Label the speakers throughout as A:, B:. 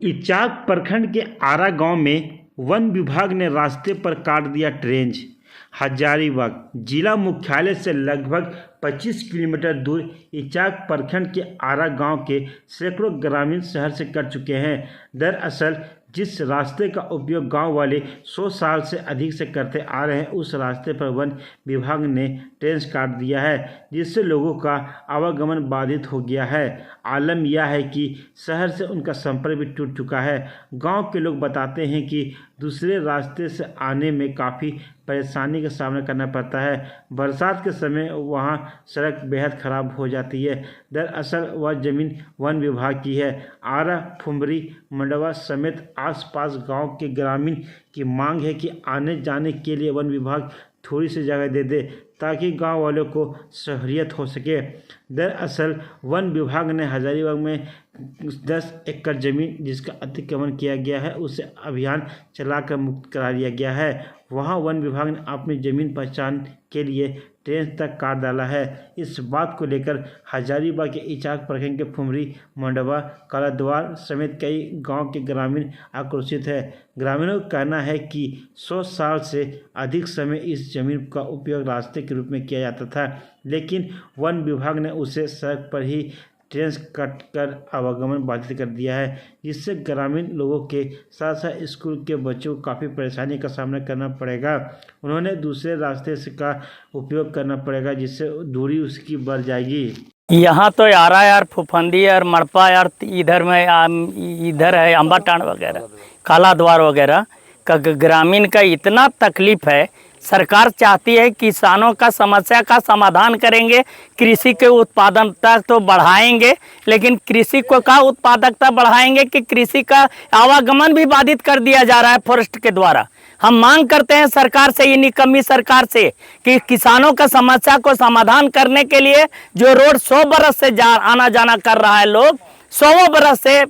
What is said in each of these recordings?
A: इचाक प्रखंड के आरा गांव में वन विभाग ने रास्ते पर काट दिया ट्रेंच। हजारीबाग जिला मुख्यालय से लगभग 25 किलोमीटर दूर इचाक प्रखंड के आरा गांव के सैकड़ों ग्रामीण शहर से कर चुके हैं। दरअसल जिस रास्ते का उपयोग गांव वाले 100 साल से अधिक से करते आ रहे हैं, उस रास्ते पर वन विभाग ने ट्रेंच काट दिया है, जिससे लोगों का आवागमन बाधित हो गया है। आलम यह है कि शहर से उनका संपर्क भी टूट चुका है। गांव के लोग बताते हैं कि दूसरे रास्ते से आने में काफ़ी परेशानी का सामना करना पड़ता है। बरसात के समय वहां सड़क बेहद ख़राब हो जाती है। दरअसल वह ज़मीन वन विभाग की है। आरा, फुमरी, मंडवा समेत आसपास गांव के ग्रामीण की मांग है कि आने जाने के लिए वन विभाग थोड़ी सी जगह दे दे ताकि गांव वालों को सहूलियत हो सके। दरअसल वन विभाग ने हजारीबाग में 10 एकड़ ज़मीन जिसका अतिक्रमण किया गया है, उसे अभियान चलाकर मुक्त करा दिया गया है। वहां वन विभाग ने अपनी ज़मीन पहचान के लिए ट्रेंच तक काट डाला है। इस बात को लेकर हजारीबाग के इचाक प्रखंड के फुमरी, मंडवा, कालाद्वार समेत कई गांव के ग्रामीण आक्रोशित है। ग्रामीणों का कहना है कि 100 साल से अधिक समय इस जमीन का उपयोग रास्ते के रूप में किया जाता था, लेकिन वन विभाग ने उसे सड़क पर ही ट्रेंच कट कर आवागमन बाधित कर दिया है, जिससे ग्रामीण लोगों के साथ साथ स्कूल के बच्चों को काफ़ी परेशानी का सामना करना पड़ेगा। उन्होंने दूसरे रास्ते से का उपयोग करना पड़ेगा, जिससे दूरी उसकी बढ़ जाएगी।
B: यहाँ तो आरा यार, फुफंदी और मड़पा यार, इधर है अम्बाटांड वगैरह, कालाद्वार वगैरह का ग्रामीण का इतना तकलीफ है। सरकार चाहती है किसानों का समस्या का समाधान करेंगे, कृषि के उत्पादकता तो बढ़ाएंगे, लेकिन कृषि को का उत्पादकता बढ़ाएंगे कि कृषि का आवागमन भी बाधित कर दिया जा रहा है फॉरेस्ट के द्वारा। हम मांग करते हैं सरकार से, ये निकम्मी सरकार से, कि किसानों का समस्या को समाधान करने के लिए जो रोड 100 बरस से आना जाना कर रहा है, लोग 100 बरस से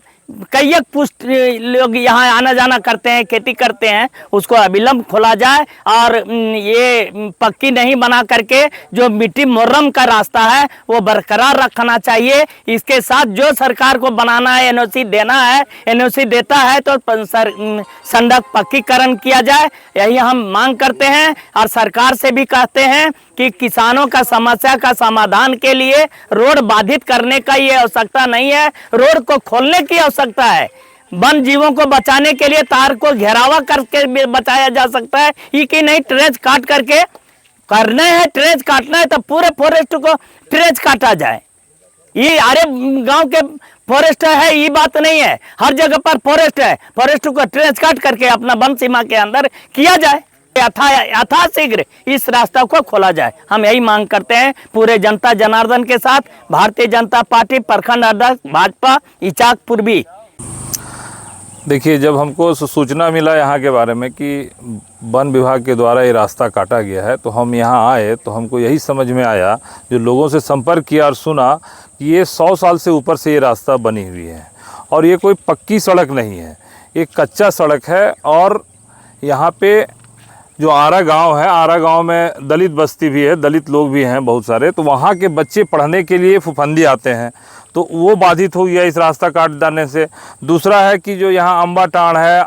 B: कई पुष्ट लोग यहाँ आना जाना करते हैं, खेती करते हैं, उसको अविलंब खोला जाए और ये पक्की नहीं बना करके जो मिट्टी मुर्रम का रास्ता है वो बरकरार रखना चाहिए। इसके साथ जो सरकार को बनाना है, एनओसी देना है, एनओसी देता है तो सड़क पक्कीकरण किया जाए, यही हम मांग करते हैं। और सरकार से भी कहते हैं कि किसानों का समस्या का समाधान के लिए रोड बाधित करने का ये आवश्यकता नहीं है, रोड को खोलने की आवश्यकता है। वन जीवों को बचाने के लिए तार को घेरावा करके बचाया जा सकता है, ये कि नहीं ट्रेंच काट करके करना है। ट्रेंच काटना है तो पूरे फॉरेस्ट को ट्रेंच काटा जाए। ये अरे गांव के फॉरेस्ट है, ये बात नहीं है, हर जगह पर फॉरेस्ट है, फॉरेस्ट को ट्रेंच काट करके अपना वन सीमा के अंदर किया जाए, यथाशीघ्र इस रास्ता को खोला जाए। हम यही मांग करते हैं पूरे जनता जनार्दन के साथ। भारतीय जनता पार्टी प्रखंड अध्यक्ष भाजपा इचाक पूर्वी।
C: देखिए, जब हमको सूचना मिला यहाँ के बारे में कि वन विभाग के द्वारा ये रास्ता काटा गया है, तो हम यहाँ आए तो हमको यही समझ में आया, जो लोगों से संपर्क किया और सुना कि ये 100 साल से ऊपर से ये रास्ता बनी हुई है और ये कोई पक्की सड़क नहीं है, ये कच्चा सड़क है। और यहाँ पे जो आरा गांव है, आरा गांव में दलित बस्ती भी है, दलित लोग भी हैं बहुत सारे, तो वहाँ के बच्चे पढ़ने के लिए फुफंदी आते हैं, तो वो बाधित हो गया इस रास्ता काट डालने से। दूसरा है कि जो यहाँ अम्बाटांड है,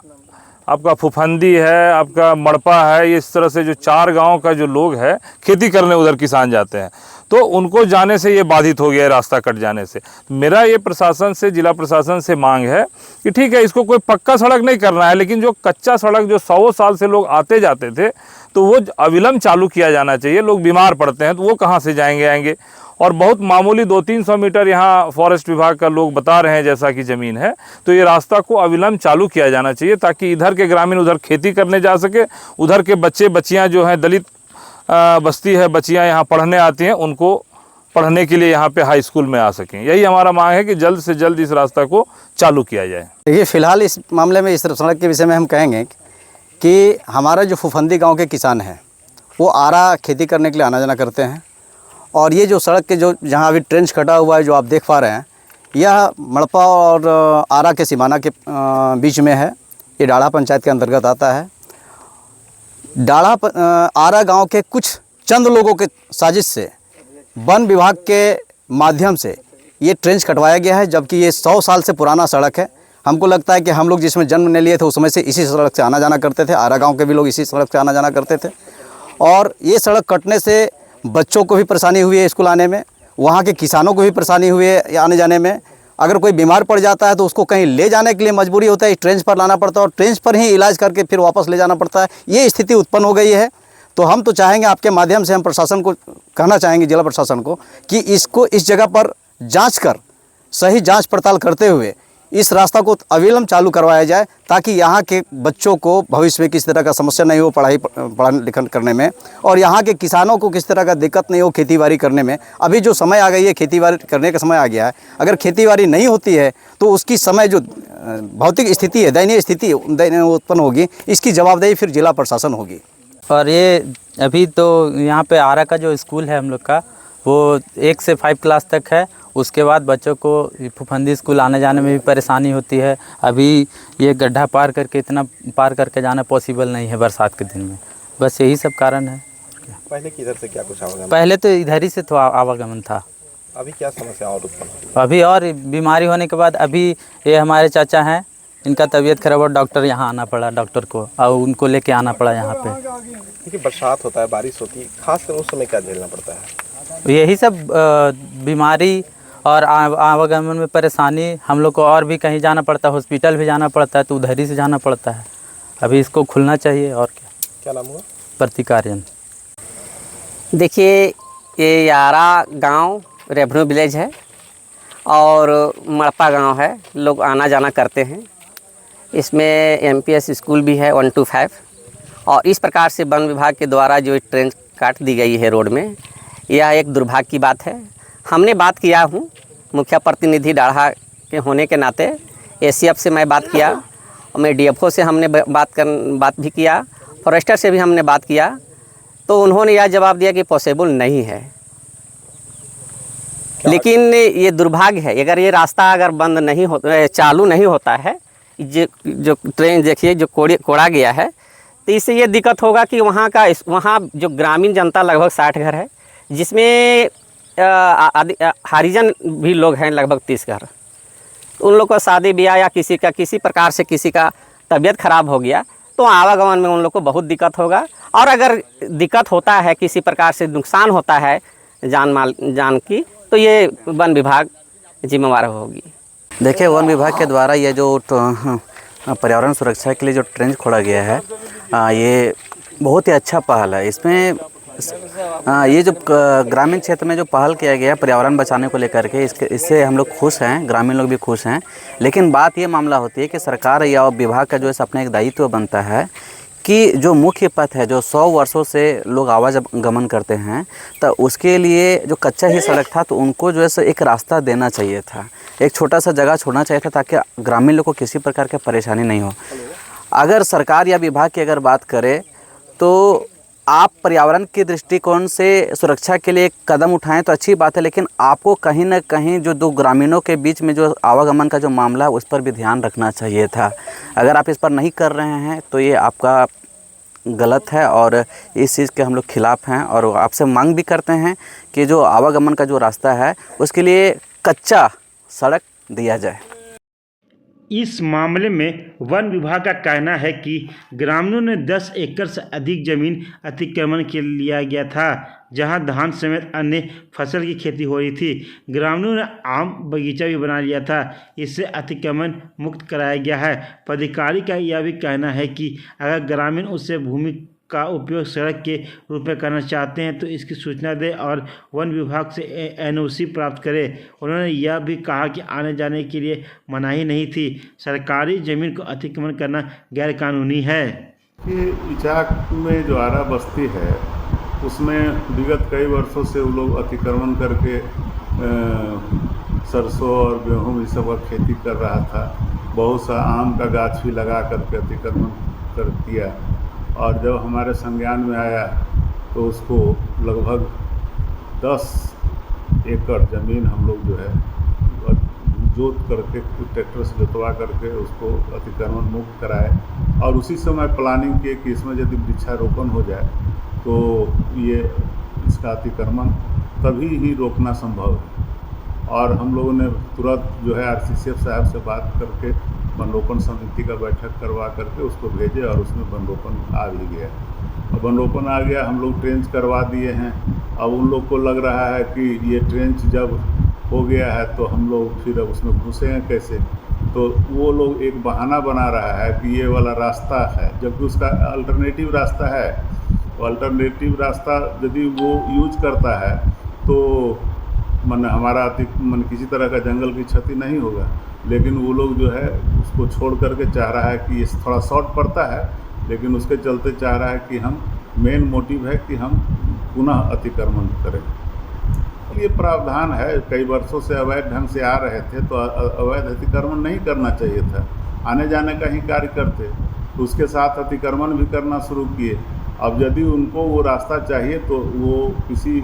C: आपका फुफंदी है, आपका मड़पा है, इस तरह से जो 4 गांव का जो लोग है खेती करने उधर किसान जाते हैं, तो उनको जाने से ये बाधित हो गया है रास्ता कट जाने से। मेरा ये प्रशासन से, जिला प्रशासन से मांग है कि ठीक है, इसको कोई पक्का सड़क नहीं करना है, लेकिन जो कच्चा सड़क जो 100 साल से लोग आते जाते थे, तो वो अविलंब चालू किया जाना चाहिए। लोग बीमार पड़ते हैं तो वो कहाँ से जाएंगे आएंगे। और बहुत मामूली 200-300 मीटर यहाँ फॉरेस्ट विभाग का लोग बता रहे हैं जैसा कि ज़मीन है, तो ये रास्ता को अविलंब चालू किया जाना चाहिए ताकि इधर के ग्रामीण उधर खेती करने जा सके, उधर के बच्चे बच्चियाँ जो हैं, दलित बस्ती है, बच्चियाँ यहाँ पढ़ने आती हैं, उनको पढ़ने के लिए यहाँ पे हाई स्कूल में आ सकें। यही हमारा मांग है कि जल्द से जल्द इस रास्ता को चालू किया जाए।
D: देखिए, फ़िलहाल इस मामले में, इस सड़क के विषय में हम कहेंगे कि हमारा जो फुफंदी गांव के किसान हैं वो आरा खेती करने के लिए आना जाना करते हैं, और ये जो सड़क के जो जहाँ अभी ट्रेंच कटा हुआ है जो आप देख पा रहे हैं, यह मड़पा और आरा के सीमाना के बीच में है। ये डाढ़ा पंचायत के अंतर्गत आता है। आरा गांव के कुछ चंद लोगों के साजिश से वन विभाग के माध्यम से ये ट्रेंच कटवाया गया है, जबकि ये 100 साल से पुराना सड़क है हमको लगता है कि हम लोग जिसमें जन्म ने लिए थे उस समय से इसी सड़क से आना जाना करते थे। आरा गांव के भी लोग इसी सड़क से आना जाना करते थे। और ये सड़क कटने से बच्चों को भी परेशानी हुई है स्कूल आने में, वहाँ के किसानों को भी परेशानी हुई है आने जाने में। अगर कोई बीमार पड़ जाता है तो उसको कहीं ले जाने के लिए मजबूरी होता है, ट्रेन पर लाना पड़ता है और ट्रेन पर ही इलाज करके फिर वापस ले जाना पड़ता है। ये स्थिति उत्पन्न हो गई है। तो हम तो चाहेंगे, आपके माध्यम से हम प्रशासन को कहना चाहेंगे, जिला प्रशासन को, कि इसको इस जगह पर जांच कर सही जांच पड़ताल करते हुए इस रास्ता को अविलंब चालू करवाया जाए, ताकि यहाँ के बच्चों को भविष्य में किसी तरह का समस्या नहीं हो पढ़ा लिखन करने में, और यहाँ के किसानों को किसी तरह का दिक्कत नहीं हो खेतीबाड़ी करने में। अभी जो समय आ गई है, खेतीबाड़ी करने का समय आ गया है। अगर खेतीबाड़ी नहीं होती है तो उसकी समय जो भौतिक स्थिति है, दयनीय स्थिति उत्पन्न होगी, इसकी जवाबदेही फिर जिला प्रशासन होगी।
E: और ये अभी तो यहाँ पे आरा का जो स्कूल है हम लोग का, वो 1 से 5 क्लास तक है। उसके बाद बच्चों को फुफंदी स्कूल आने जाने में भी परेशानी होती है। अभी ये गड्ढा पार करके इतना पार करके जाना पॉसिबल नहीं है बरसात के दिन में। बस यही सब कारण है।
F: पहले किधर से क्या कुछ आवागमन?
E: पहले तो इधर ही से तो आवागमन था।
F: अभी क्या समस्या और उत्पन्न हुई?
E: अभी और बीमारी होने के बाद अभी ये हमारे चाचा हैं, इनका तबीयत खराब और डॉक्टर यहाँ आना पड़ा, डॉक्टर को और उनको लेके आना पड़ा यहाँ पे।
F: देखिए बरसात होता है, बारिश होती है, खासकर उस समय क्या झेलना पड़ता है?
E: यही सब बीमारी और आवागमन में परेशानी। हम लोग को और भी कहीं जाना पड़ता है, हॉस्पिटल भी जाना पड़ता है, तो उधर ही से जाना पड़ता है। अभी इसको खुलना चाहिए। और
F: क्या नाम हुआ?
E: प्रतिकार्यन।
G: देखिए, ये यारा गांव रेवन्यू विलेज है और मड़पा गांव है। लोग आना जाना करते हैं। इसमें MPS स्कूल भी है 1 to 5। और इस प्रकार से वन विभाग के द्वारा जो ट्रेन काट दी गई है रोड में, यह एक दुर्भाग्य की बात है। हमने बात किया हूँ, मुखिया प्रतिनिधि डाढ़ा के होने के नाते ACF से मैं बात किया, और मैं DFO से हमने बात भी किया, फॉरेस्टर से भी हमने बात किया। तो उन्होंने यह जवाब दिया कि पॉसिबल नहीं है। लेकिन ये दुर्भाग्य है, अगर ये रास्ता अगर बंद नहीं हो, चालू नहीं होता है, जो ट्रेन देखिए जो कोड़ा गया है, तो इससे ये दिक्कत होगा कि वहाँ जो ग्रामीण जनता लगभग 60 घर है, जिसमें हरिजन भी लोग हैं लगभग 30 घर। उन लोग को शादी ब्याह या किसी प्रकार से किसी का तबीयत खराब हो गया तो आवागमन में उन लोग को बहुत दिक्कत होगा। और अगर दिक्कत होता है, किसी प्रकार से नुकसान होता है जान की, तो ये वन विभाग जिम्मेवार होगी।
D: देखिए, वन विभाग के द्वारा ये जो पर्यावरण सुरक्षा के लिए जो ट्रेंच खोला गया है, ये बहुत ही अच्छा पहल है। इसमें ये जो ग्रामीण क्षेत्र में जो पहल किया गया है पर्यावरण बचाने को लेकर के, इससे हम लोग खुश हैं, ग्रामीण लोग भी खुश हैं। लेकिन बात ये मामला होती है कि सरकार या विभाग का जो है अपना एक दायित्व बनता है कि जो मुख्य पथ है, जो 100 वर्षों से लोग आवागमन करते हैं, तो उसके लिए जो कच्चा ही सड़क था, तो उनको जो है एक रास्ता देना चाहिए था, एक छोटा सा जगह छोड़ना चाहिए था, ताकि ग्रामीण लोग को किसी प्रकार की परेशानी नहीं हो। अगर सरकार या विभाग की अगर बात करें तो आप पर्यावरण के दृष्टिकोण से सुरक्षा के लिए एक कदम उठाएं तो अच्छी बात है, लेकिन आपको कहीं ना कहीं जो दो ग्रामीणों के बीच में जो आवागमन का जो मामला है उस पर भी ध्यान रखना चाहिए था। अगर आप इस पर नहीं कर रहे हैं तो ये आपका गलत है और इस चीज़ के हम लोग खिलाफ़ हैं और आपसे मांग भी करते हैं कि जो आवागमन का जो रास्ता है उसके लिए कच्चा सड़क दिया जाए।
A: इस मामले में वन विभाग का कहना है कि ग्रामीणों ने 10 एकड़ से अधिक जमीन अतिक्रमण के लिया गया था, जहां धान समेत अन्य फसल की खेती हो रही थी। ग्रामीणों ने आम बगीचा भी बना लिया था, इससे अतिक्रमण मुक्त कराया गया है। पदाधिकारी का यह भी कहना है कि अगर ग्रामीण उससे भूमि का उपयोग सड़क के रूप में करना चाहते हैं तो इसकी सूचना दें और वन विभाग से NOC प्राप्त करें। उन्होंने यह भी कहा कि आने जाने के लिए मनाही नहीं थी, सरकारी ज़मीन को अतिक्रमण करना गैरकानूनी है।
H: ये इचाक में जो आरा बस्ती है उसमें विगत कई वर्षों से वो लोग अतिक्रमण करके सरसों और गेहूँ इस सब का खेती कर रहा था। बहुत सा आम का गाछ भी लगा करके अतिक्रमण कर दिया और जब हमारे संज्ञान में आया तो उसको लगभग 10 एकड़ ज़मीन हम लोग जो है जोत करके ट्रैक्टर से जोतवा करके उसको अतिक्रमण मुक्त कराए और उसी समय प्लानिंग किए कि इसमें यदि वृक्षारोपण हो जाए तो ये इसका अतिक्रमण तभी ही रोकना संभव है। और हम लोगों ने तुरंत जो है RCCF साहब से बात करके वन रोपण समिति का बैठक करवा करके उसको भेजे और उसमें वन रोपण आ भी गया। और वन रोपण आ गया, हम लोग ट्रेंच करवा दिए हैं। अब उन लोग को लग रहा है कि ये ट्रेंच जब हो गया है तो हम लोग फिर अब उसमें घुसेंगे कैसे, तो वो लोग एक बहाना बना रहा है कि ये वाला रास्ता है, जबकि उसका अल्टरनेटिव रास्ता है। वो अल्टरनेटिव रास्ता यदि वो यूज करता है तो मन हमारा मन किसी तरह का जंगल की क्षति नहीं होगा, लेकिन वो लोग जो है उसको छोड़ करके चाह रहा है कि ये थोड़ा शॉर्ट पड़ता है, लेकिन उसके चलते चाह रहा है कि हम मेन मोटिव है कि हम पुनः अतिक्रमण करें। ये प्रावधान है, कई वर्षों से अवैध ढंग से आ रहे थे तो अवैध अतिक्रमण नहीं करना चाहिए था, आने जाने का ही कार्य करते, तो उसके साथ अतिक्रमण भी करना शुरू किए। अब यदि उनको वो रास्ता चाहिए तो वो किसी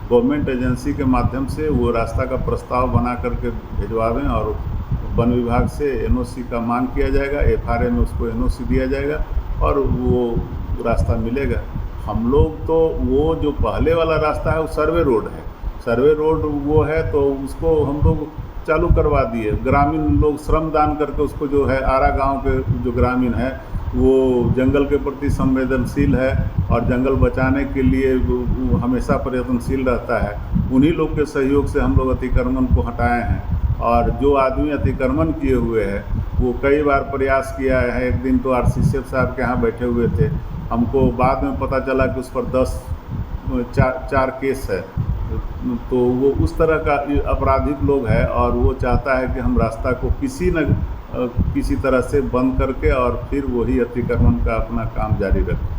H: गवर्नमेंट एजेंसी के माध्यम से वो रास्ता का प्रस्ताव बना करके भिजवावें और वन विभाग से एनओसी का मांग किया जाएगा, एफआरए में उसको एनओसी दिया जाएगा और वो रास्ता मिलेगा। हम लोग तो वो जो पहले वाला रास्ता है वो सर्वे रोड है, सर्वे रोड वो है तो उसको हम लोग चालू करवा दिए। ग्रामीण लोग श्रम दान करके उसको जो है आरा गांव के जो ग्रामीण है वो जंगल के प्रति संवेदनशील है और जंगल बचाने के लिए वो हमेशा प्रयत्नशील रहता है। उन्हीं लोग के सहयोग से हम लोग अतिक्रमण को हटाए हैं। और जो आदमी अतिक्रमण किए हुए हैं वो कई बार प्रयास किया है। एक दिन तो आरसीएफ साहब के यहाँ बैठे हुए थे, हमको बाद में पता चला कि उस पर 4 केस है, तो वो उस तरह का आपराधिक लोग है और वो चाहता है कि हम रास्ता को किसी तरह से बंद करके और फिर वही अतिक्रमण का अपना काम जारी रखें।